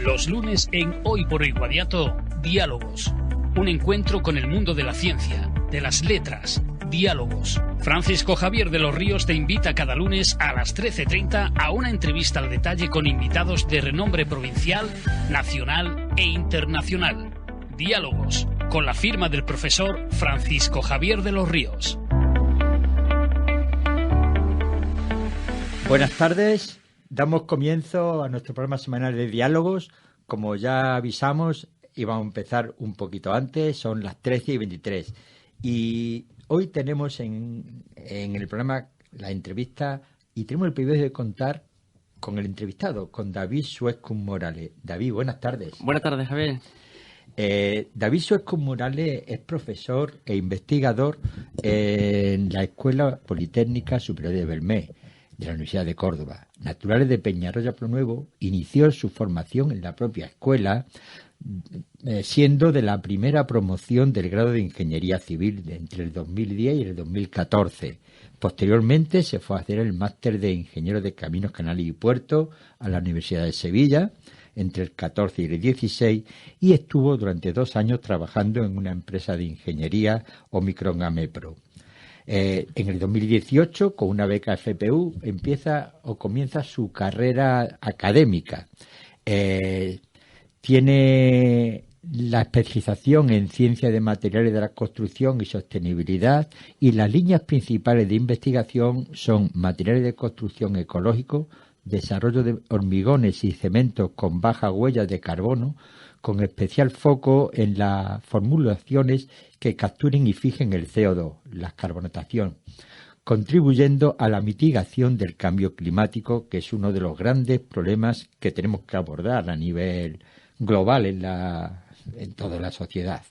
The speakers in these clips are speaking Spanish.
Los lunes en Hoy por el Guadiato, Diálogos. Un encuentro con el mundo de la ciencia, de las letras. Diálogos. Francisco Javier de los Ríos te invita cada lunes a las 13:30 a una entrevista al detalle con invitados de renombre provincial, nacional e internacional. Diálogos, con la firma del profesor Francisco Javier de los Ríos. Buenas tardes, damos comienzo a nuestro programa semanal de Diálogos. Como ya avisamos, íbamos a empezar un poquito antes, son las 13:23. Y hoy tenemos en el programa la entrevista y tenemos el privilegio de contar con el entrevistado, con David Suescun Morales. David, buenas tardes. Buenas tardes, Javier. David Suescun Morales es profesor e investigador en la Escuela Politécnica Superior de Belmez, de la Universidad de Córdoba. Natural de Peñarroya Pronuevo, inició su formación en la propia escuela, siendo de la primera promoción del grado de Ingeniería Civil entre el 2010 y el 2014. Posteriormente se fue a hacer el máster de Ingeniero de Caminos, Canales y Puertos a la Universidad de Sevilla entre el 14 y el 16 y estuvo durante 2 años trabajando en una empresa de ingeniería Omicron Amepro. En el 2018, con una beca FPU, comienza su carrera académica. Tiene la especialización en Ciencia de Materiales de la Construcción y Sostenibilidad, y las líneas principales de investigación son materiales de construcción ecológicos, desarrollo de hormigones y cementos con baja huella de carbono, con especial foco en las formulaciones que capturen y fijen el CO2, la carbonatación, contribuyendo a la mitigación del cambio climático, que es uno de los grandes problemas que tenemos que abordar a nivel global en toda la sociedad.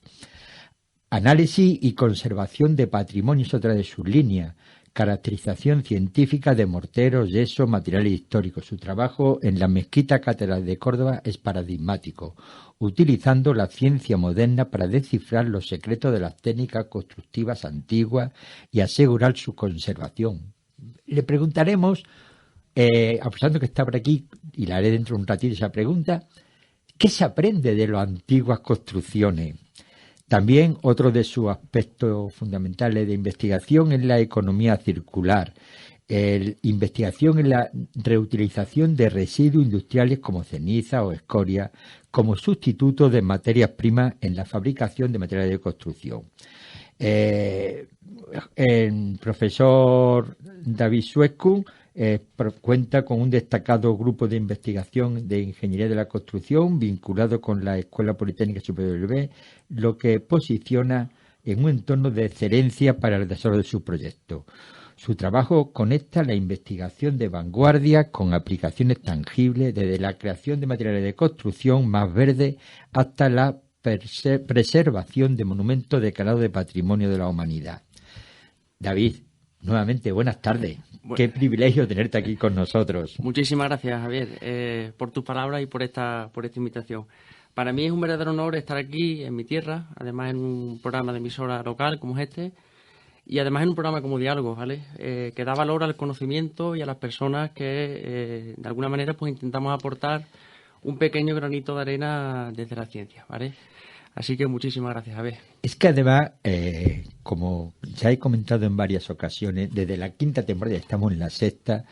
Análisis y conservación de patrimonio es otra de sus líneas. Caracterización científica de morteros, yeso, materiales históricos. Su trabajo en la Mezquita Catedral de Córdoba es paradigmático, utilizando la ciencia moderna para descifrar los secretos de las técnicas constructivas antiguas y asegurar su conservación. Le preguntaremos, aprovechando que está por aquí, y le haré dentro de un ratito esa pregunta, ¿qué se aprende de las antiguas construcciones? También otro de sus aspectos fundamentales de investigación es la economía circular, investigación en la reutilización de residuos industriales como ceniza o escoria como sustituto de materias primas en la fabricación de materiales de construcción. El profesor David Suescun cuenta con un destacado grupo de investigación de ingeniería de la construcción vinculado con la Escuela Politécnica Superior de Belmez, lo que posiciona en un entorno de excelencia para el desarrollo de su proyecto. Su trabajo conecta la investigación de vanguardia con aplicaciones tangibles, desde la creación de materiales de construcción más verdes hasta la preservación de monumentos declarados de patrimonio de la humanidad. David, nuevamente, buenas tardes. Qué privilegio tenerte aquí con nosotros. Muchísimas gracias, Javier, por tus palabras y por esta invitación. Para mí es un verdadero honor estar aquí en mi tierra, además en un programa de emisora local como es este, y además en un programa como Diálogos, ¿vale? Que da valor al conocimiento y a las personas que de alguna manera pues intentamos aportar un pequeño granito de arena desde la ciencia, ¿vale? Así que muchísimas gracias, Javier. Es que además, como ya he comentado en varias ocasiones, desde la 5ª temporada, estamos en la 6ª,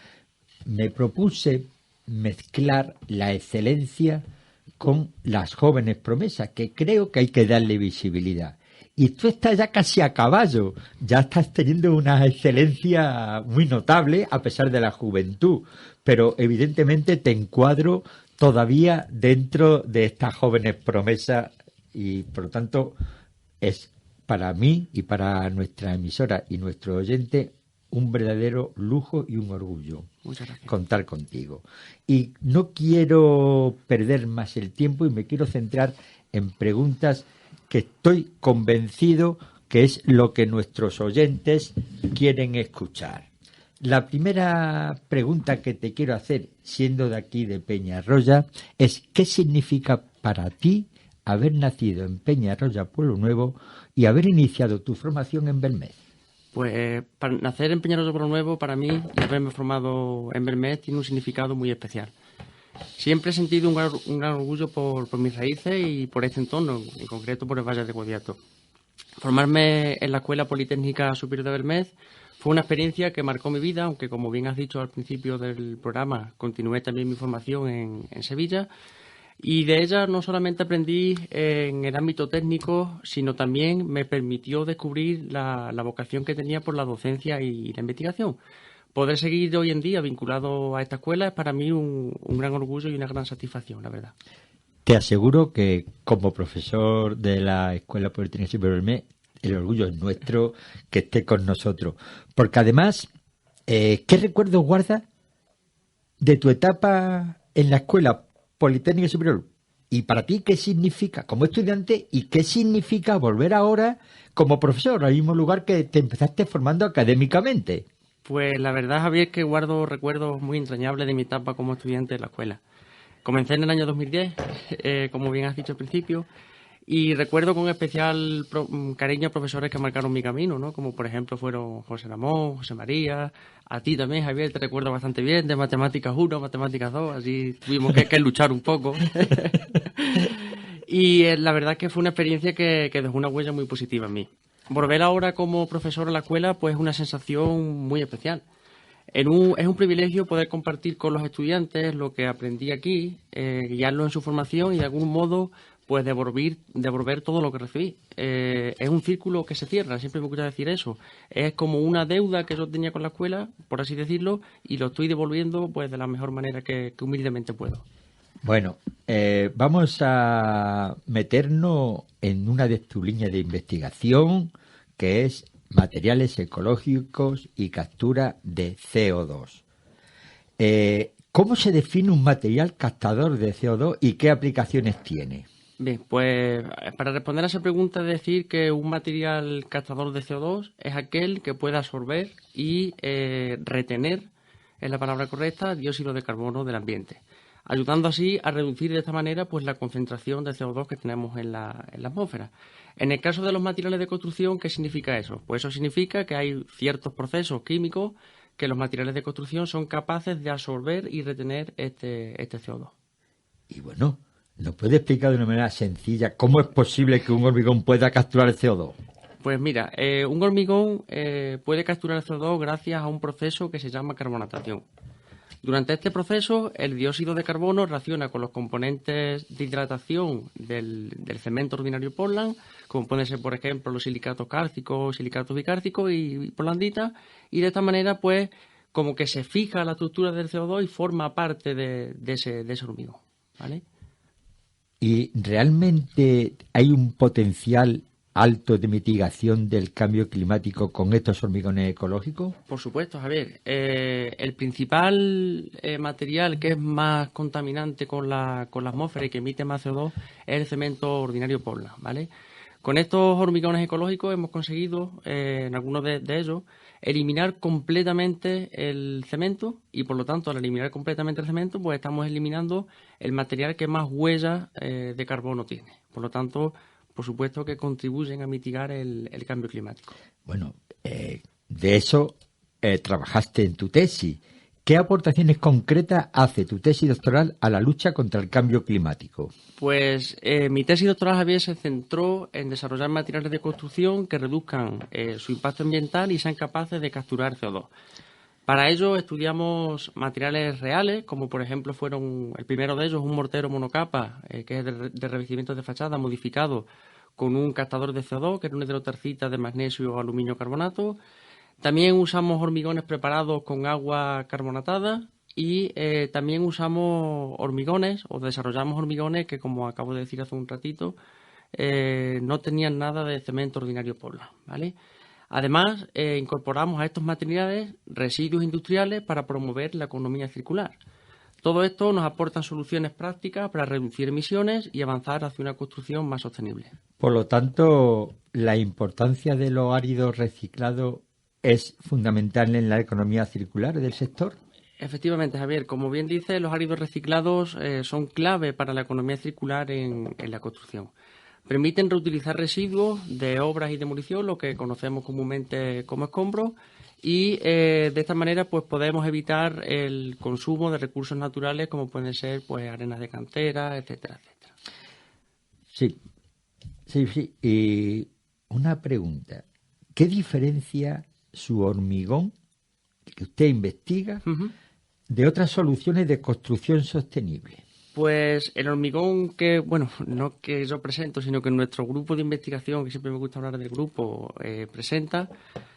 me propuse mezclar la excelencia con las jóvenes promesas, que creo que hay que darle visibilidad. Y tú estás ya casi a caballo, ya estás teniendo una excelencia muy notable a pesar de la juventud, pero evidentemente te encuadro todavía dentro de estas jóvenes promesas y por lo tanto es para mí y para nuestra emisora y nuestro oyente un verdadero lujo y un orgullo contar contigo. Y no quiero perder más el tiempo y me quiero centrar en preguntas que estoy convencido que es lo que nuestros oyentes quieren escuchar. La primera pregunta que te quiero hacer, siendo de aquí de Peñarroya, es ¿qué significa para ti haber nacido en Peñarroya, Pueblo Nuevo, y haber iniciado tu formación en Belmez? Pues para nacer en Peñarroya, Pueblo Nuevo, para mí, y haberme formado en Belmez, tiene un significado muy especial. Siempre he sentido un gran orgullo por mis raíces y por este entorno, en concreto por el Valle de Guadiato. Formarme en la Escuela Politécnica Superior de Belmez fue una experiencia que marcó mi vida, aunque como bien has dicho al principio del programa, continué también mi formación en Sevilla. Y de ella no solamente aprendí en el ámbito técnico, sino también me permitió descubrir la vocación que tenía por la docencia y la investigación. Poder seguir hoy en día vinculado a esta escuela es para mí un gran orgullo y una gran satisfacción, la verdad. Te aseguro que como profesor de la Escuela Politécnica Superior de Belmez, el orgullo es nuestro que esté con nosotros. Porque además, ¿qué recuerdos guardas de tu etapa en la Escuela Politécnica Superior? Y para ti, ¿qué significa como estudiante y qué significa volver ahora como profesor al mismo lugar que te empezaste formando académicamente? Pues la verdad, Javier, que guardo recuerdos muy entrañables de mi etapa como estudiante de la escuela. Comencé en el año 2010, como bien has dicho al principio, y recuerdo con especial cariño a profesores que marcaron mi camino, ¿no? Como por ejemplo fueron José Ramón, José María, a ti también, Javier, te recuerdo bastante bien, de Matemáticas 1, Matemáticas 2, así tuvimos que luchar un poco. Y la verdad que fue una experiencia que dejó una huella muy positiva en mí. Volver ahora como profesor a la escuela pues es una sensación muy especial. Es un privilegio poder compartir con los estudiantes lo que aprendí aquí, guiarlos en su formación y de algún modo pues devolver todo lo que recibí. Es un círculo que se cierra, siempre me gusta decir eso. Es como una deuda que yo tenía con la escuela, por así decirlo, y lo estoy devolviendo pues de la mejor manera que humildemente puedo. Bueno, vamos a meternos en una de tus líneas de investigación, que es materiales ecológicos y captura de CO2. ¿Cómo se define un material captador de CO2 y qué aplicaciones tiene? Bien, pues para responder a esa pregunta, decir que un material captador de CO2 es aquel que puede absorber y retener, es la palabra correcta, dióxido de carbono del ambiente, ayudando así a reducir de esta manera pues la concentración de CO2 que tenemos en la atmósfera. En el caso de los materiales de construcción, ¿qué significa eso? Pues eso significa que hay ciertos procesos químicos que los materiales de construcción son capaces de absorber y retener este CO2. Y bueno, ¿nos puede explicar de una manera sencilla cómo es posible que un hormigón pueda capturar el CO2? Pues mira, un hormigón puede capturar el CO2 gracias a un proceso que se llama carbonatación. Durante este proceso, el dióxido de carbono reacciona con los componentes de hidratación del cemento ordinario Portland, como pueden ser, por ejemplo, los silicatos cálcicos, silicatos bicálcicos y portlandita, y de esta manera, pues, como que se fija la estructura del CO2 y forma parte de ese hormigón, ¿vale? ¿Y realmente hay un potencial alto de mitigación del cambio climático con estos hormigones ecológicos? Por supuesto, Javier. El principal material que es más contaminante con la atmósfera y que emite más CO2 es el cemento ordinario Portland, ¿vale? Con estos hormigones ecológicos hemos conseguido, en algunos de ellos, eliminar completamente el cemento y, por lo tanto, al eliminar completamente el cemento, pues estamos eliminando el material que más huella de carbono tiene. Por lo tanto, por supuesto que contribuyen a mitigar el cambio climático. Bueno, de eso trabajaste en tu tesis. ¿Qué aportaciones concretas hace tu tesis doctoral a la lucha contra el cambio climático? Pues mi tesis doctoral, Javier, se centró en desarrollar materiales de construcción que reduzcan su impacto ambiental y sean capaces de capturar CO2. Para ello estudiamos materiales reales, como por ejemplo fueron, el primero de ellos, un mortero monocapa, que es de revestimiento de fachada modificado con un captador de CO2, que era una hidrotercita de magnesio o aluminio carbonato. También usamos hormigones preparados con agua carbonatada y también usamos hormigones, o desarrollamos hormigones que, como acabo de decir hace un ratito, no tenían nada de cemento ordinario Portland, ¿vale? Además, incorporamos a estos materiales residuos industriales para promover la economía circular. Todo esto nos aporta soluciones prácticas para reducir emisiones y avanzar hacia una construcción más sostenible. Por lo tanto, la importancia de los áridos reciclados es fundamental en la economía circular del sector. Efectivamente, Javier. Como bien dice, los áridos reciclados son clave para la economía circular en la construcción. Permiten reutilizar residuos de obras y demolición, lo que conocemos comúnmente como escombros, Y de esta manera pues podemos evitar el consumo de recursos naturales como pueden ser pues arenas de cantera, etcétera, etcétera. Sí, sí. Y una pregunta. ¿Qué diferencia su hormigón que usted investiga de otras soluciones de construcción sostenible? Pues el hormigón que, bueno, no que yo presento, sino que nuestro grupo de investigación, que siempre me gusta hablar del grupo, presenta,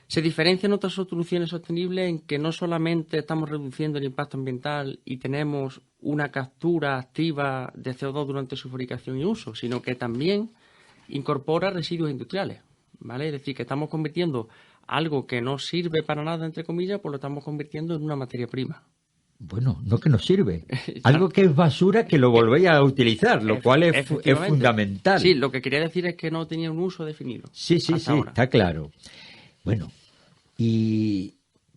se diferencia en otras soluciones sostenibles en que no solamente estamos reduciendo el impacto ambiental y tenemos una captura activa de CO2 durante su fabricación y uso, sino que también incorpora residuos industriales, ¿vale? Es decir, que estamos convirtiendo algo que no sirve para nada, entre comillas, pues lo estamos convirtiendo en una materia prima. Bueno, no que nos sirve. Algo que es basura que lo volvéis a utilizar, lo cual es fundamental. Sí, lo que quería decir es que no tenía un uso definido. Sí, está claro. Bueno, y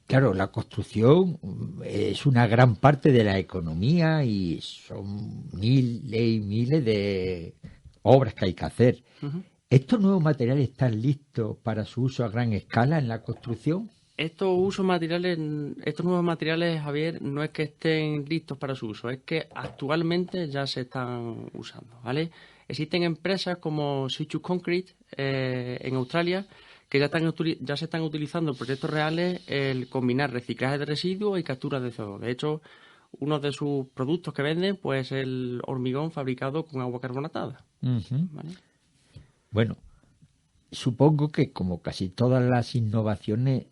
claro, la construcción es una gran parte de la economía y son miles y miles de obras que hay que hacer. ¿Estos nuevos materiales están listos para su uso a gran escala en la construcción? Estos nuevos materiales, Javier, no es que estén listos para su uso, es que actualmente ya se están usando, ¿vale? Existen empresas como Situ Concrete en Australia que ya se están utilizando en proyectos reales el combinar reciclaje de residuos y captura de CO2. De hecho, uno de sus productos que venden pues es el hormigón fabricado con agua carbonatada. ¿Vale? Bueno, supongo que como casi todas las innovaciones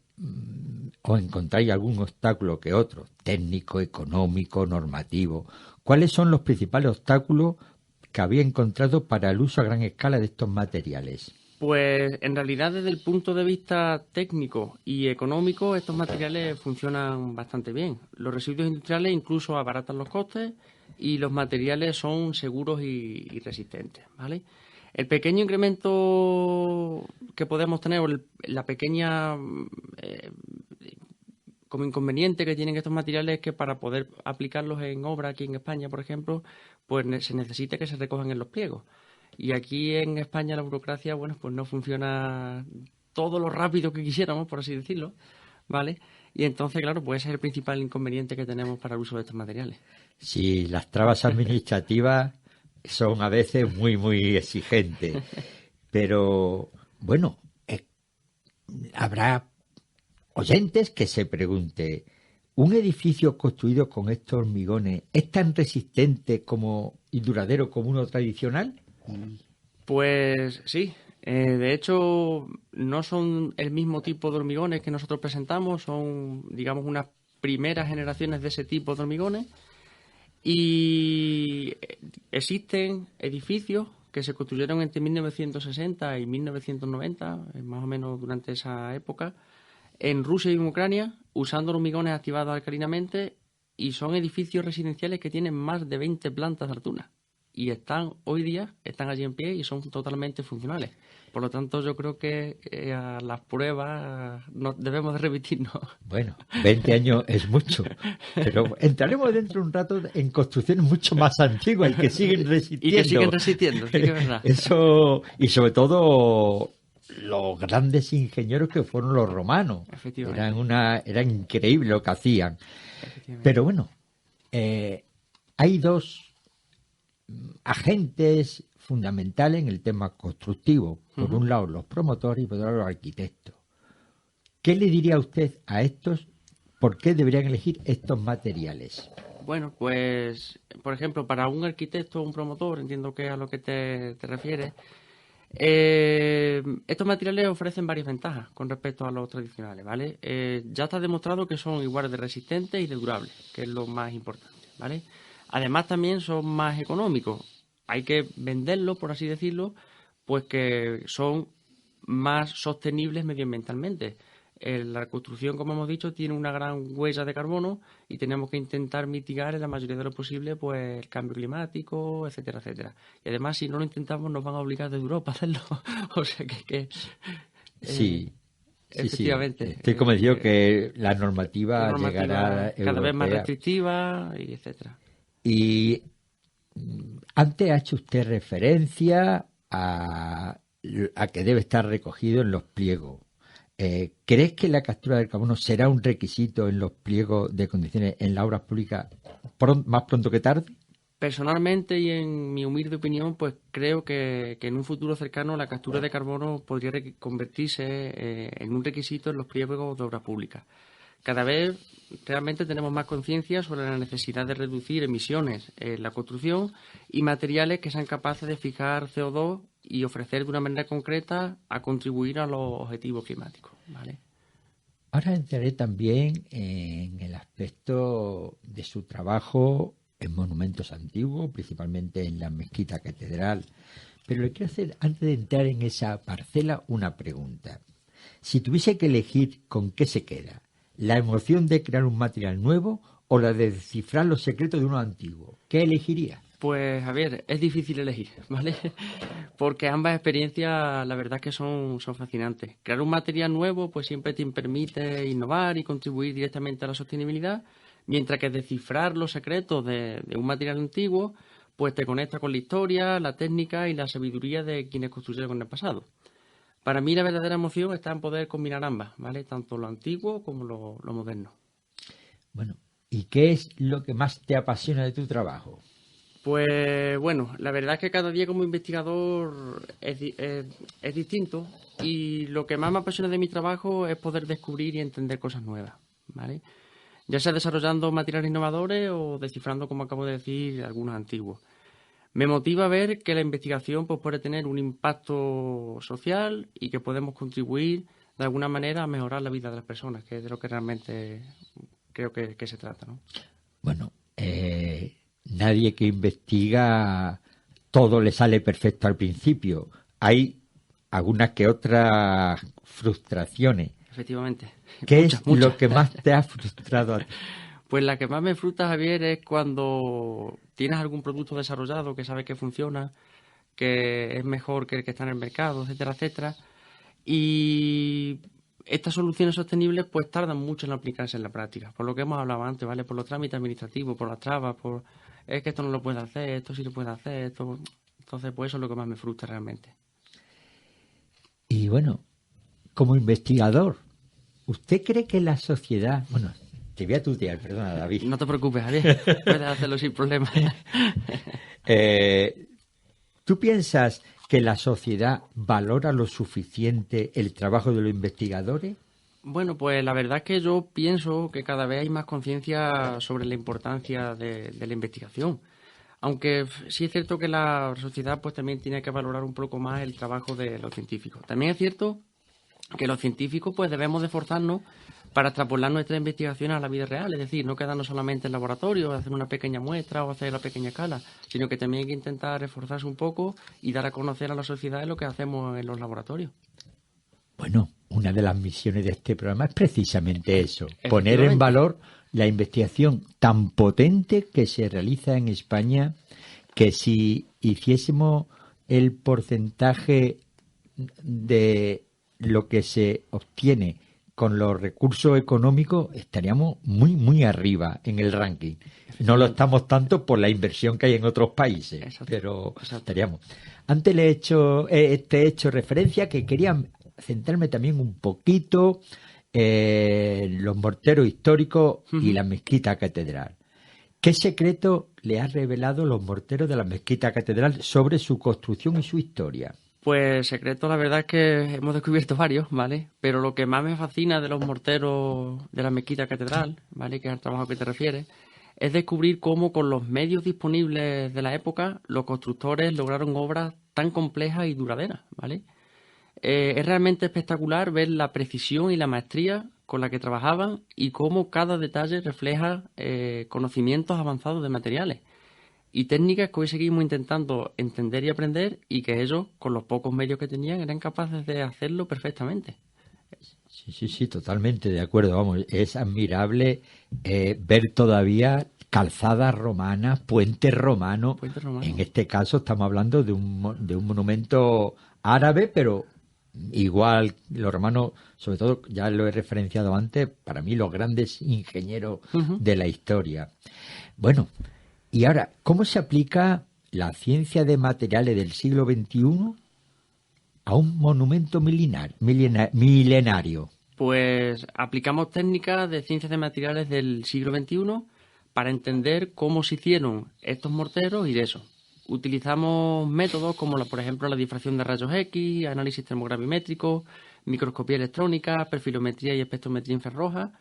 os encontráis algún obstáculo que otro, técnico, económico, normativo. ¿Cuáles son los principales obstáculos que había encontrado para el uso a gran escala de estos materiales? Pues en realidad desde el punto de vista técnico y económico estos materiales funcionan bastante bien. Los residuos industriales incluso abaratan los costes y los materiales son seguros y resistentes, ¿vale? El pequeño incremento que podemos tener, o la pequeña como inconveniente que tienen estos materiales es que para poder aplicarlos en obra aquí en España, por ejemplo, pues se necesita que se recojan en los pliegos. Y aquí en España la burocracia, bueno, pues no funciona todo lo rápido que quisiéramos, por así decirlo, ¿vale? Y entonces, claro, pues ese es el principal inconveniente que tenemos para el uso de estos materiales. Sí, las trabas administrativas son a veces muy, muy exigentes. Pero, bueno, habrá oyentes que se pregunte, ¿un edificio construido con estos hormigones es tan resistente y duradero como uno tradicional? Pues sí. De hecho, no son el mismo tipo de hormigones que nosotros presentamos, son, digamos, unas primeras generaciones de ese tipo de hormigones. Y existen edificios que se construyeron entre 1960 y 1990, más o menos durante esa época, en Rusia y en Ucrania, usando hormigones activados alcalinamente, y son edificios residenciales que tienen más de 20 plantas de altura. Y hoy día están allí en pie y son totalmente funcionales. Por lo tanto, yo creo que a las pruebas debemos de remitirnos. Bueno, 20 años es mucho, pero entraremos dentro de un rato en construcciones mucho más antiguas y que siguen resistiendo. Y que siguen resistiendo, sí que es verdad. Eso, y sobre todo los grandes ingenieros que fueron los romanos. Era increíble lo que hacían. Pero bueno, hay dos agentes fundamentales en el tema constructivo. Por un lado los promotores y por otro lado los arquitectos. ¿Qué le diría usted a estos? ¿Por qué deberían elegir estos materiales? Bueno, pues, por ejemplo, para un arquitecto o un promotor, entiendo que es a lo que te refieres, estos materiales ofrecen varias ventajas con respecto a los tradicionales, ¿vale? Ya está demostrado que son iguales de resistentes y de durables, que es lo más importante, ¿vale? Además, también son más económicos. Hay que venderlos, por así decirlo, pues que son más sostenibles medioambientalmente. La construcción, como hemos dicho, tiene una gran huella de carbono y tenemos que intentar mitigar en la mayoría de lo posible pues el cambio climático, etcétera, etcétera. Y además, si no lo intentamos, nos van a obligar de Europa a hacerlo. O sea que sí. Efectivamente. Sí. Estoy convencido que la normativa llegará cada vez más restrictiva, y etcétera. Y antes ha hecho usted referencia a que debe estar recogido en los pliegos. ¿crees que la captura del carbono será un requisito en los pliegos de condiciones en las obras públicas más pronto que tarde? Personalmente y en mi humilde opinión, pues creo que en un futuro cercano la captura de carbono podría convertirse en un requisito en los pliegos de obras públicas. Cada vez realmente tenemos más conciencia sobre la necesidad de reducir emisiones en la construcción y materiales que sean capaces de fijar CO2 y ofrecer de una manera concreta a contribuir a los objetivos climáticos, ¿vale? Ahora entraré también en el aspecto de su trabajo en monumentos antiguos, principalmente en la mezquita catedral. Pero le quiero hacer, antes de entrar en esa parcela, una pregunta. Si tuviese que elegir con qué se queda, ¿la emoción de crear un material nuevo o la de descifrar los secretos de uno antiguo? ¿Qué elegiría? Pues, Javier, es difícil elegir, ¿vale? Porque ambas experiencias, la verdad, que son fascinantes. Crear un material nuevo, pues siempre te permite innovar y contribuir directamente a la sostenibilidad, mientras que descifrar los secretos de un material antiguo, pues te conecta con la historia, la técnica y la sabiduría de quienes construyeron en el pasado. Para mí la verdadera emoción está en poder combinar ambas, ¿vale? Tanto lo antiguo como lo moderno. Bueno, ¿y qué es lo que más te apasiona de tu trabajo? Pues bueno, la verdad es que cada día como investigador es distinto y lo que más me apasiona de mi trabajo es poder descubrir y entender cosas nuevas, ¿vale? Ya sea desarrollando materiales innovadores o descifrando, como acabo de decir, algunos antiguos. Me motiva ver que la investigación pues, puede tener un impacto social y que podemos contribuir de alguna manera a mejorar la vida de las personas, que es de lo que realmente creo que se trata, ¿no? Bueno, nadie que investiga todo le sale perfecto al principio. Hay algunas que otras frustraciones. Efectivamente. ¿Qué Muchas, es muchas. lo que más te ha frustrado a ti? Pues la que más me frustra, Javier, es cuando tienes algún producto desarrollado que sabes que funciona, que es mejor que el que está en el mercado, etcétera, etcétera. Y estas soluciones sostenibles pues tardan mucho en aplicarse en la práctica, por lo que hemos hablado antes, ¿vale? Por los trámites administrativos, por las trabas, por es que esto no lo puede hacer, esto sí lo puede hacer, esto. Entonces, pues eso es lo que más me frustra realmente. Y bueno, como investigador, ¿usted cree que la sociedad... Bueno, te voy a tutear, perdona, David. No te preocupes, Javier, puedes hacerlo sin problema. ¿Tú piensas que la sociedad valora lo suficiente el trabajo de los investigadores? Bueno, pues la verdad es que yo pienso que cada vez hay más conciencia sobre la importancia de la investigación. Aunque sí es cierto que la sociedad pues también tiene que valorar un poco más el trabajo de los científicos. También es cierto que los científicos pues debemos de esforzarnos para extrapolar nuestras investigaciones a la vida real, es decir, no quedarnos solamente en laboratorio, hacer una pequeña muestra o hacer la pequeña escala, sino que también hay que intentar esforzarse un poco y dar a conocer a la sociedad lo que hacemos en los laboratorios. Bueno, una de las misiones de este programa es precisamente eso, poner en valor la investigación tan potente que se realiza en España, que si hiciésemos el porcentaje de lo que se obtiene con los recursos económicos, estaríamos muy, muy arriba en el ranking. No lo estamos tanto por la inversión que hay en otros países, exacto, pero estaríamos. Antes le he hecho referencia que quería centrarme también un poquito en los morteros históricos y la mezquita catedral. ¿Qué secreto le ha revelado los morteros de la mezquita catedral sobre su construcción y su historia? Pues secretos, la verdad es que hemos descubierto varios, ¿vale? Pero lo que más me fascina de los morteros de la mezquita catedral, ¿vale? Que es al trabajo que te refieres, es descubrir cómo con los medios disponibles de la época los constructores lograron obras tan complejas y duraderas, ¿vale? Es realmente espectacular ver la precisión y la maestría con la que trabajaban y cómo cada detalle refleja conocimientos avanzados de materiales y técnicas que hoy seguimos intentando entender y aprender y que ellos, con los pocos medios que tenían, eran capaces de hacerlo perfectamente. Sí, totalmente de acuerdo. Vamos, es admirable ver todavía calzadas romanas, puentes romanos. En este caso estamos hablando de un monumento árabe, pero igual los romanos, sobre todo, ya lo he referenciado antes, para mí los grandes ingenieros de la historia. Bueno, y ahora, ¿cómo se aplica la ciencia de materiales del siglo XXI a un monumento milenario? Pues aplicamos técnicas de ciencias de materiales del siglo XXI para entender cómo se hicieron estos morteros y de eso. Utilizamos métodos como, por ejemplo, la difracción de rayos X, análisis termogravimétrico, microscopía electrónica, perfilometría y espectrometría infrarroja,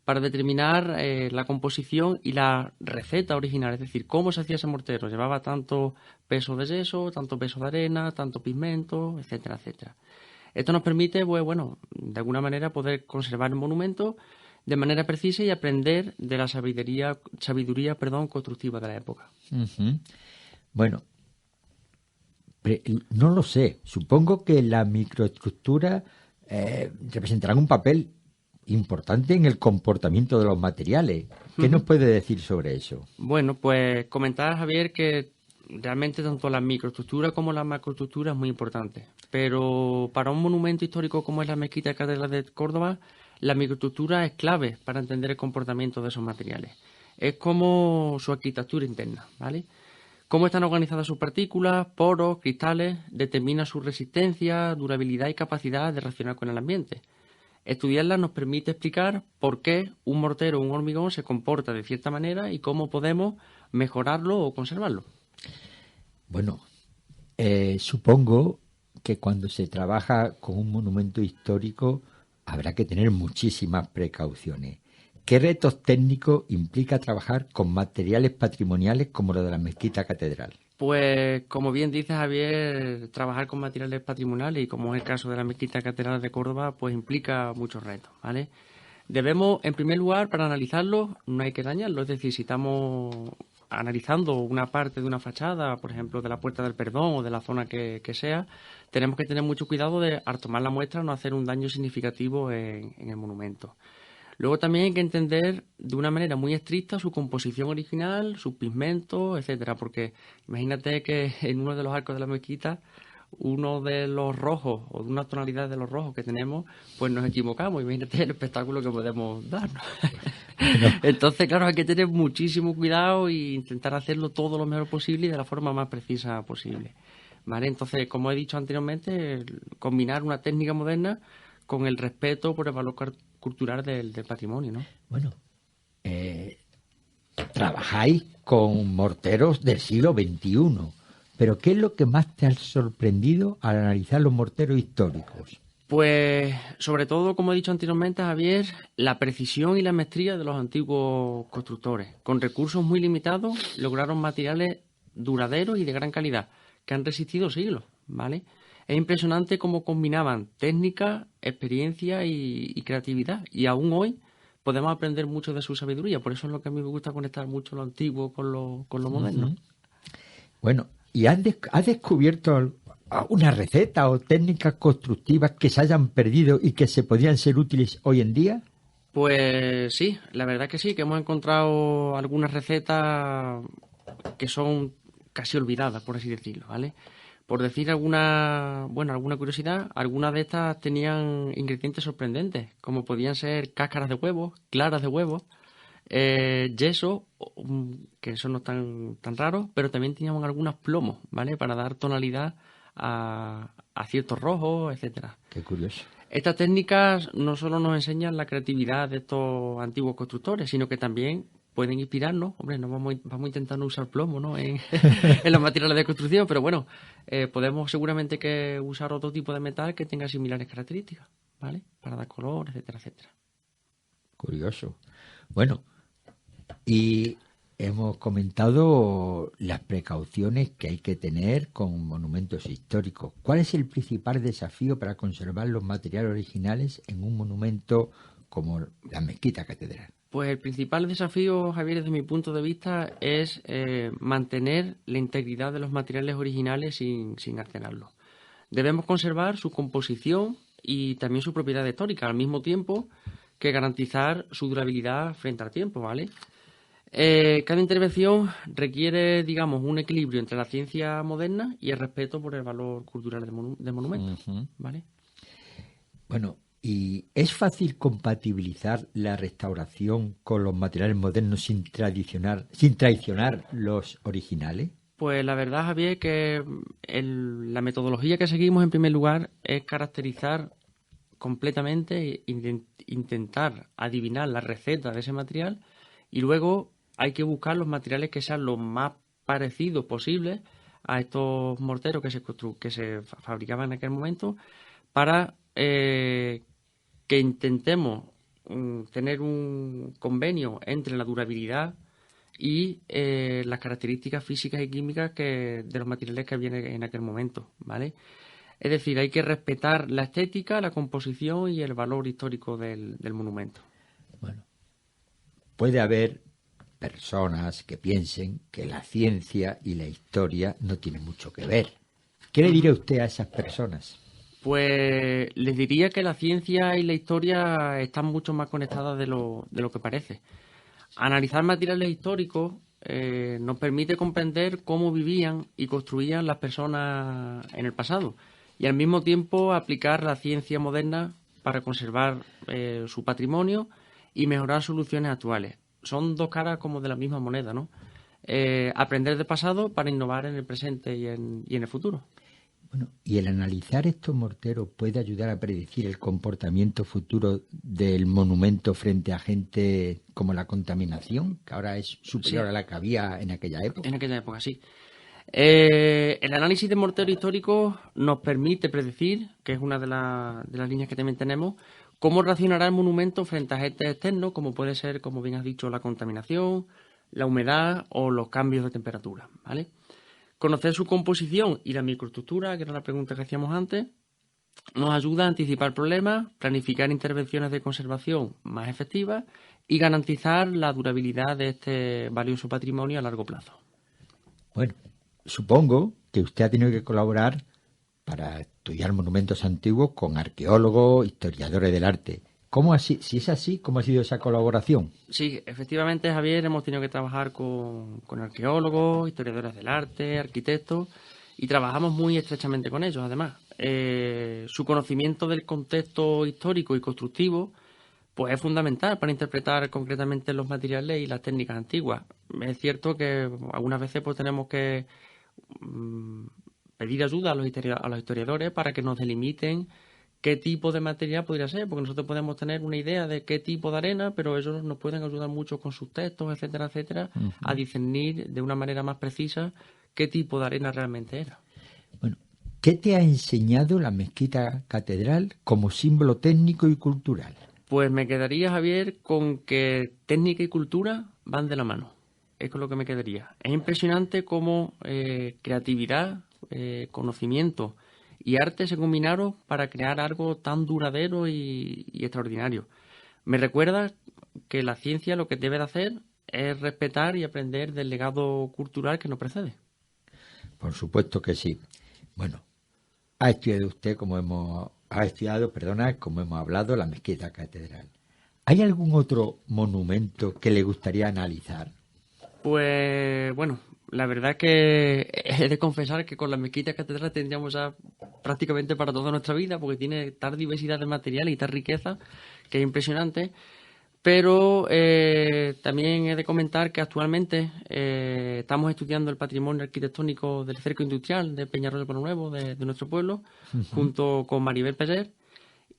para determinar la composición y la receta original, es decir, cómo se hacía ese mortero. Llevaba tanto peso de yeso, tanto peso de arena, tanto pigmento, etcétera, etcétera. Esto nos permite, pues, bueno, de alguna manera poder conservar el monumento de manera precisa y aprender de la sabiduría, constructiva de la época. Uh-huh. Bueno, no lo sé. Supongo que las microestructuras representarán un papel importante en el comportamiento de los materiales. ¿Qué nos puede decir sobre eso? Bueno, pues comentar, Javier, que realmente tanto la microestructura como la macroestructura es muy importante. Pero para un monumento histórico como es la Mezquita Catedral de Córdoba, la microestructura es clave para entender el comportamiento de esos materiales. Es como su arquitectura interna, ¿vale? Cómo están organizadas sus partículas, poros, cristales, determina su resistencia, durabilidad y capacidad de reaccionar con el ambiente. Estudiarlas nos permite explicar por qué un mortero o un hormigón se comporta de cierta manera y cómo podemos mejorarlo o conservarlo. Bueno, supongo que cuando se trabaja con un monumento histórico habrá que tener muchísimas precauciones. ¿Qué retos técnicos implica trabajar con materiales patrimoniales como lo de la Mezquita Catedral? Pues, como bien dice Javier, trabajar con materiales patrimoniales, y como es el caso de la Mezquita Catedral de Córdoba, pues implica muchos retos, ¿vale? Debemos, en primer lugar, para analizarlo, no hay que dañarlo. Es decir, si estamos analizando una parte de una fachada, por ejemplo, de la Puerta del Perdón o de la zona que sea, tenemos que tener mucho cuidado de, al tomar la muestra, no hacer un daño significativo en el monumento. Luego también hay que entender de una manera muy estricta su composición original, sus pigmentos, etcétera, porque imagínate que en uno de los arcos de la mezquita, uno de los rojos o de una tonalidad de los rojos que tenemos, pues nos equivocamos. Imagínate el espectáculo que podemos darnos. Entonces, claro, hay que tener muchísimo cuidado e intentar hacerlo todo lo mejor posible y de la forma más precisa posible, ¿vale? Entonces, como he dicho anteriormente, combinar una técnica moderna con el respeto por el valor cultural del patrimonio, ¿no? Bueno, trabajáis con morteros del siglo XXI, pero ¿qué es lo que más te ha sorprendido al analizar los morteros históricos? Pues, sobre todo, como he dicho anteriormente, Javier, la precisión y la maestría de los antiguos constructores. Con recursos muy limitados, lograron materiales duraderos y de gran calidad, que han resistido siglos, ¿vale? Es impresionante cómo combinaban técnica, experiencia y creatividad. Y aún hoy podemos aprender mucho de su sabiduría. Por eso es lo que a mí me gusta conectar mucho lo antiguo con lo moderno. Uh-huh. Bueno, ¿y has descubierto una receta o técnicas constructivas que se hayan perdido y que se podrían ser útiles hoy en día? Pues sí, la verdad que sí, que hemos encontrado algunas recetas que son casi olvidadas, por así decirlo, ¿vale? Por decir alguna curiosidad, algunas de estas tenían ingredientes sorprendentes, como podían ser cáscaras de huevos, claras de huevos, yeso, que eso no es tan raro, pero también tenían algunos plomos, ¿vale? Para dar tonalidad a ciertos rojos, etcétera. Qué curioso. Estas técnicas no solo nos enseñan la creatividad de estos antiguos constructores, sino que también pueden inspirarnos. Hombre, no vamos a intentar no usar plomo, ¿no? en los materiales de construcción, pero bueno, podemos seguramente que usar otro tipo de metal que tenga similares características, ¿vale? Para dar color, etcétera, etcétera. Curioso. Bueno, y hemos comentado las precauciones que hay que tener con monumentos históricos. ¿Cuál es el principal desafío para conservar los materiales originales en un monumento como la Mezquita Catedral? Pues el principal desafío, Javier, desde mi punto de vista, es mantener la integridad de los materiales originales sin alterarlos. Debemos conservar su composición y también su propiedad histórica, al mismo tiempo que garantizar su durabilidad frente al tiempo, ¿vale? Cada intervención requiere, digamos, un equilibrio entre la ciencia moderna y el respeto por el valor cultural del monumento, ¿vale? Bueno, ¿y es fácil compatibilizar la restauración con los materiales modernos sin traicionar los originales? Pues la verdad, Javier, que la metodología que seguimos en primer lugar es caracterizar completamente, intentar adivinar la receta de ese material y luego hay que buscar los materiales que sean lo más parecidos posibles a estos morteros que se fabricaban en aquel momento para que intentemos tener un convenio entre la durabilidad y las características físicas y químicas de los materiales que había en aquel momento, ¿vale? Es decir, hay que respetar la estética, la composición y el valor histórico del monumento. Bueno, puede haber personas que piensen que la ciencia y la historia no tienen mucho que ver. ¿Qué le diría usted a esas personas? Pues les diría que la ciencia y la historia están mucho más conectadas de lo que parece. Analizar materiales históricos nos permite comprender cómo vivían y construían las personas en el pasado y al mismo tiempo aplicar la ciencia moderna para conservar su patrimonio y mejorar soluciones actuales. Son dos caras como de la misma moneda, ¿no? Aprender del pasado para innovar en el presente y en el futuro. Bueno, y el analizar estos morteros puede ayudar a predecir el comportamiento futuro del monumento frente a agentes como la contaminación, que ahora es superior a la que había en aquella época. En aquella época, sí. El análisis de morteros históricos nos permite predecir, que es una de las líneas que también tenemos, cómo reaccionará el monumento frente a agentes externos, como puede ser, como bien has dicho, la contaminación, la humedad o los cambios de temperatura, ¿vale? Conocer su composición y la microestructura, que era la pregunta que hacíamos antes, nos ayuda a anticipar problemas, planificar intervenciones de conservación más efectivas y garantizar la durabilidad de este valioso patrimonio a largo plazo. Bueno, supongo que usted ha tenido que colaborar para estudiar monumentos antiguos con arqueólogos, historiadores del arte. ¿Cómo así? Si es así, ¿cómo ha sido esa colaboración? Sí, efectivamente, Javier, hemos tenido que trabajar con arqueólogos, historiadores del arte, arquitectos, y trabajamos muy estrechamente con ellos, además. Su conocimiento del contexto histórico y constructivo pues es fundamental para interpretar concretamente los materiales y las técnicas antiguas. Es cierto que algunas veces pues tenemos que pedir ayuda a los historiadores para que nos delimiten qué tipo de material podría ser, porque nosotros podemos tener una idea de qué tipo de arena, pero ellos nos pueden ayudar mucho con sus textos, etcétera, etcétera, a discernir de una manera más precisa qué tipo de arena realmente era. Bueno, ¿qué te ha enseñado la mezquita catedral como símbolo técnico y cultural? Pues me quedaría, Javier, con que técnica y cultura van de la mano. Es con lo que me quedaría. Es impresionante cómo creatividad, conocimiento y arte se combinaron para crear algo tan duradero y extraordinario. Me recuerda que la ciencia lo que debe de hacer es respetar y aprender del legado cultural que nos precede. Por supuesto que sí. Bueno, ha estudiado usted, como hemos hablado, la mezquita catedral. ¿Hay algún otro monumento que le gustaría analizar? Pues bueno, la verdad es que he de confesar que con la mezquita catedral tendríamos ya prácticamente para toda nuestra vida, porque tiene tal diversidad de materiales y tal riqueza que es impresionante. Pero también he de comentar que actualmente estamos estudiando el patrimonio arquitectónico del cerco industrial de Peñarroya Pueblo Nuevo, de nuestro pueblo, junto con Maribel Peller.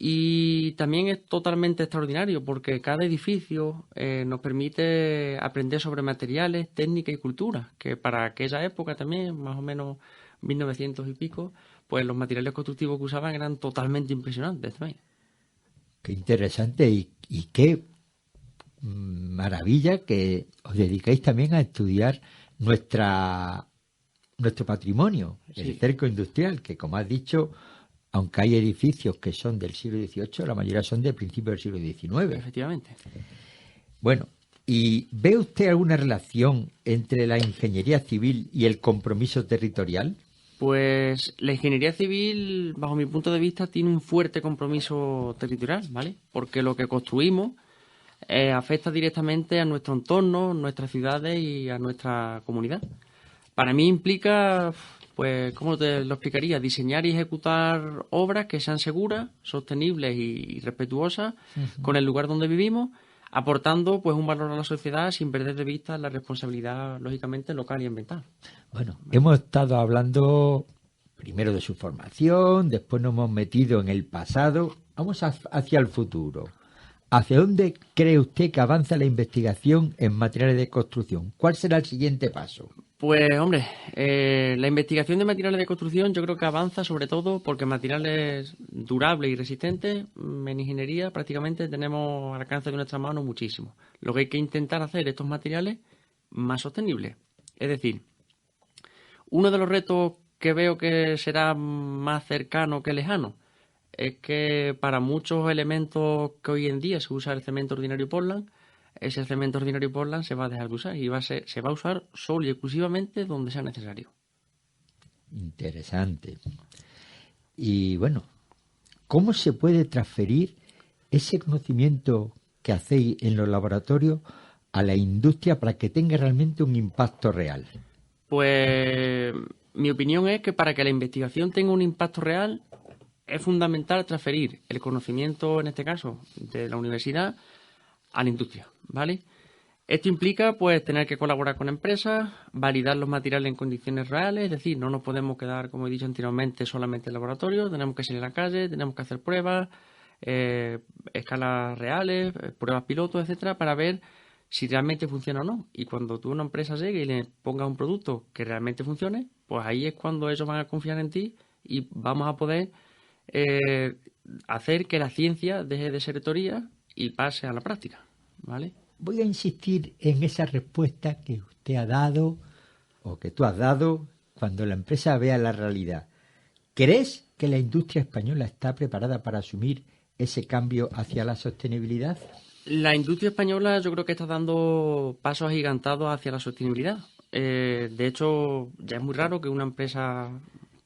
Y también es totalmente extraordinario porque cada edificio nos permite aprender sobre materiales, técnica y cultura, que para aquella época también, más o menos 1900 y pico, pues los materiales constructivos que usaban eran totalmente impresionantes también. Qué interesante y qué maravilla que os dedicáis también a estudiar nuestro patrimonio, sí. El cerco industrial, que como has dicho, aunque hay edificios que son del siglo XVIII, la mayoría son del principio del siglo XIX. Efectivamente. Bueno, ¿y ve usted alguna relación entre la ingeniería civil y el compromiso territorial? Pues la ingeniería civil, bajo mi punto de vista, tiene un fuerte compromiso territorial, ¿vale? Porque lo que construimos afecta directamente a nuestro entorno, nuestras ciudades y a nuestra comunidad. Para mí implica, pues, ¿cómo te lo explicaría? Diseñar y ejecutar obras que sean seguras, sostenibles y respetuosas con el lugar donde vivimos, aportando pues un valor a la sociedad sin perder de vista la responsabilidad, lógicamente, local y ambiental. Bueno, hemos estado hablando primero de su formación, después nos hemos metido en el pasado Vamos hacia el futuro. ¿Hacia dónde cree usted que avanza la investigación en materiales de construcción? ¿Cuál será el siguiente paso? Pues, hombre, la investigación de materiales de construcción yo creo que avanza sobre todo porque materiales durables y resistentes en ingeniería prácticamente tenemos al alcance de nuestras manos muchísimo. Lo que hay que intentar hacer estos materiales más sostenibles. Es decir, uno de los retos que veo que será más cercano que lejano es que para muchos elementos que hoy en día se usa el cemento ordinario Portland, ese cemento ordinario Portland se va a dejar de usar y se va a usar solo y exclusivamente donde sea necesario. Interesante. Y bueno, ¿cómo se puede transferir ese conocimiento que hacéis en los laboratorios a la industria para que tenga realmente un impacto real? Pues mi opinión es que para que la investigación tenga un impacto real es fundamental transferir el conocimiento, en este caso, de la universidad a la industria, ¿vale? Esto implica, pues, tener que colaborar con empresas, validar los materiales en condiciones reales, es decir, no nos podemos quedar, como he dicho anteriormente, solamente en laboratorio, tenemos que salir a la calle, tenemos que hacer pruebas, escalas reales, pruebas pilotos, etcétera, para ver si realmente funciona o no. Y cuando tú una empresa llegue y le pongas un producto que realmente funcione, pues ahí es cuando ellos van a confiar en ti y vamos a poder hacer que la ciencia deje de ser teoría y pase a la práctica, ¿vale? Voy a insistir en esa respuesta que usted ha dado o que tú has dado cuando la empresa vea la realidad. ¿Crees que la industria española está preparada para asumir ese cambio hacia la sostenibilidad? La industria española yo creo que está dando pasos agigantados hacia la sostenibilidad. De hecho, ya es muy raro que una empresa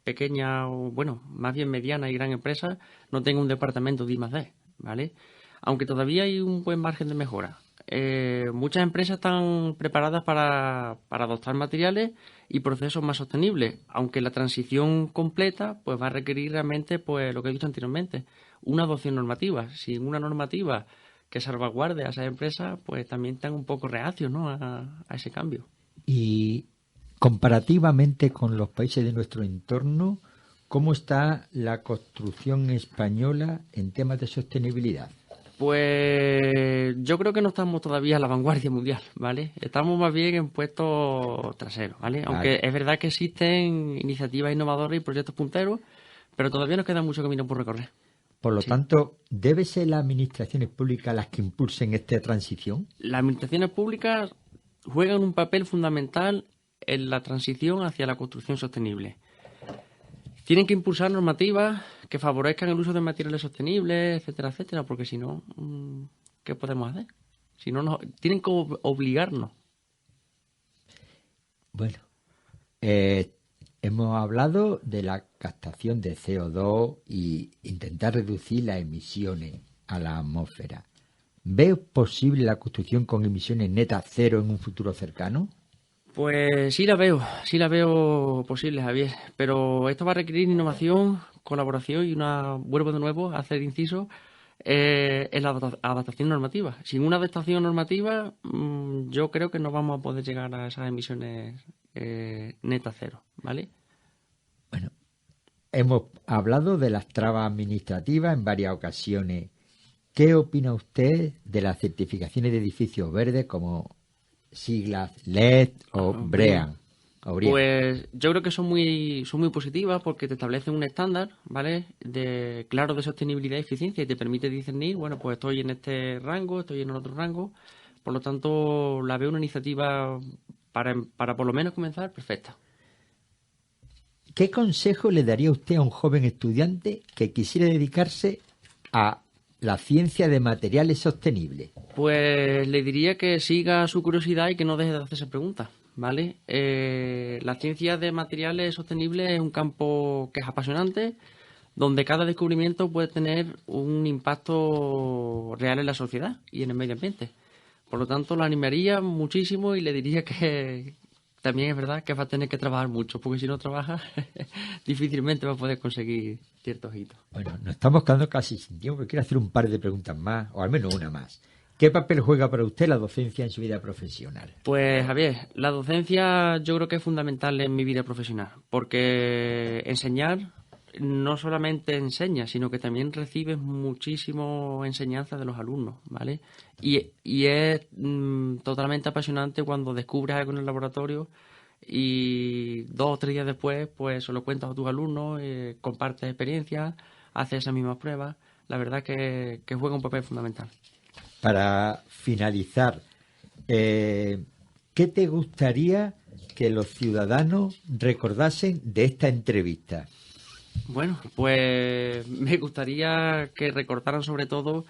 pequeña o, bueno, más bien mediana y gran empresa no tenga un departamento de I+D, ¿vale? Aunque todavía hay un buen margen de mejora. Muchas empresas están preparadas para adoptar materiales y procesos más sostenibles, aunque la transición completa pues va a requerir realmente, pues lo que he dicho anteriormente, una adopción normativa. Sin una normativa que salvaguarde a esas empresas, pues también están un poco reacios, ¿no?, a ese cambio. Y comparativamente con los países de nuestro entorno, ¿cómo está la construcción española en temas de sostenibilidad? Pues yo creo que no estamos todavía a la vanguardia mundial, ¿vale? Estamos más bien en puestos traseros, ¿vale? Aunque es verdad que existen iniciativas innovadoras y proyectos punteros, pero todavía nos queda mucho camino por recorrer. Por lo tanto, ¿debe ser las administraciones públicas las que impulsen esta transición? Las administraciones públicas juegan un papel fundamental en la transición hacia la construcción sostenible. Tienen que impulsar normativas que favorezcan el uso de materiales sostenibles, etcétera, etcétera, porque si no, ¿qué podemos hacer? Si no, tienen que obligarnos. Bueno, hemos hablado de la captación de CO2 y intentar reducir las emisiones a la atmósfera. ¿Ve posible la construcción con emisiones netas cero en un futuro cercano? Pues sí la veo posible, Javier, pero esto va a requerir innovación, colaboración y vuelvo de nuevo a hacer inciso en la adaptación normativa. Sin una adaptación normativa, yo creo que no vamos a poder llegar a esas emisiones netas cero, ¿vale? Bueno, hemos hablado de las trabas administrativas en varias ocasiones. ¿Qué opina usted de las certificaciones de edificios verdes como siglas LED o BREEAM? Pues yo creo que son muy positivas porque te establecen un estándar, ¿vale?, claro de sostenibilidad y eficiencia y te permite discernir, bueno, pues estoy en este rango, estoy en otro rango. Por lo tanto, la veo una iniciativa para por lo menos comenzar perfecta. ¿Qué consejo le daría usted a un joven estudiante que quisiera dedicarse a la ciencia de materiales sostenibles? Pues le diría que siga su curiosidad y que no deje de hacerse preguntas, ¿vale? La ciencia de materiales sostenibles es un campo que es apasionante, donde cada descubrimiento puede tener un impacto real en la sociedad y en el medio ambiente. Por lo tanto, lo animaría muchísimo y le diría que también es verdad que va a tener que trabajar mucho, porque si no trabaja, difícilmente va a poder conseguir ciertos hitos. Bueno, nos estamos quedando casi sin tiempo, pero quiero hacer un par de preguntas más, o al menos una más. ¿Qué papel juega para usted la docencia en su vida profesional? Pues, Javier, la docencia yo creo que es fundamental en mi vida profesional, porque enseñar no solamente enseñas, sino que también recibes muchísimo enseñanza de los alumnos, ¿vale? Y es totalmente apasionante cuando descubres algo en el laboratorio y 2 o 3 días después pues se lo cuentas a tus alumnos, compartes experiencias, haces esas mismas pruebas. La verdad que juega un papel fundamental. Para finalizar, ¿qué te gustaría que los ciudadanos recordasen de esta entrevista? Bueno, pues me gustaría que recordaran sobre todo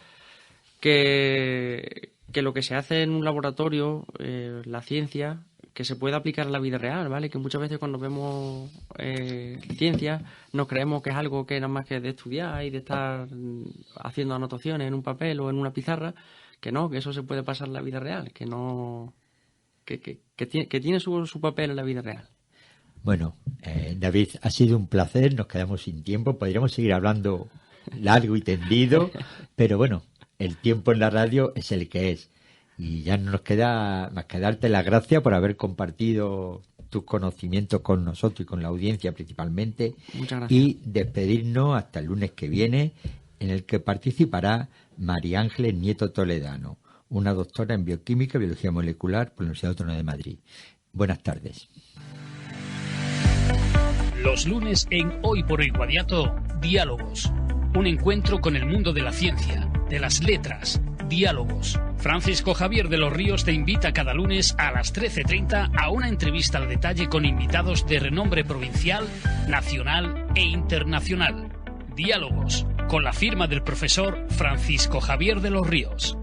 que lo que se hace en un laboratorio, la ciencia, que se puede aplicar a la vida real, ¿vale? Que muchas veces cuando vemos ciencia nos creemos que es algo que nada más que de estudiar y de estar haciendo anotaciones en un papel o en una pizarra, que no, que eso se puede pasar en la vida real, que no, que tiene su papel en la vida real. Bueno, David, ha sido un placer, nos quedamos sin tiempo, podríamos seguir hablando largo y tendido, pero bueno, el tiempo en la radio es el que es. Y ya no nos queda más que darte las gracias por haber compartido tus conocimientos con nosotros y con la audiencia principalmente. Muchas gracias. Y despedirnos hasta el lunes que viene, en el que participará María Ángeles Nieto Toledano, una doctora en bioquímica y biología molecular por la Universidad Autónoma de Madrid. Buenas tardes. Los lunes en Hoy por Hoy Guadiato, Diálogos. Un encuentro con el mundo de la ciencia, de las letras. Diálogos. Francisco Javier de los Ríos te invita cada lunes a las 13:30 a una entrevista al detalle con invitados de renombre provincial, nacional e internacional. Diálogos, con la firma del profesor Francisco Javier de los Ríos.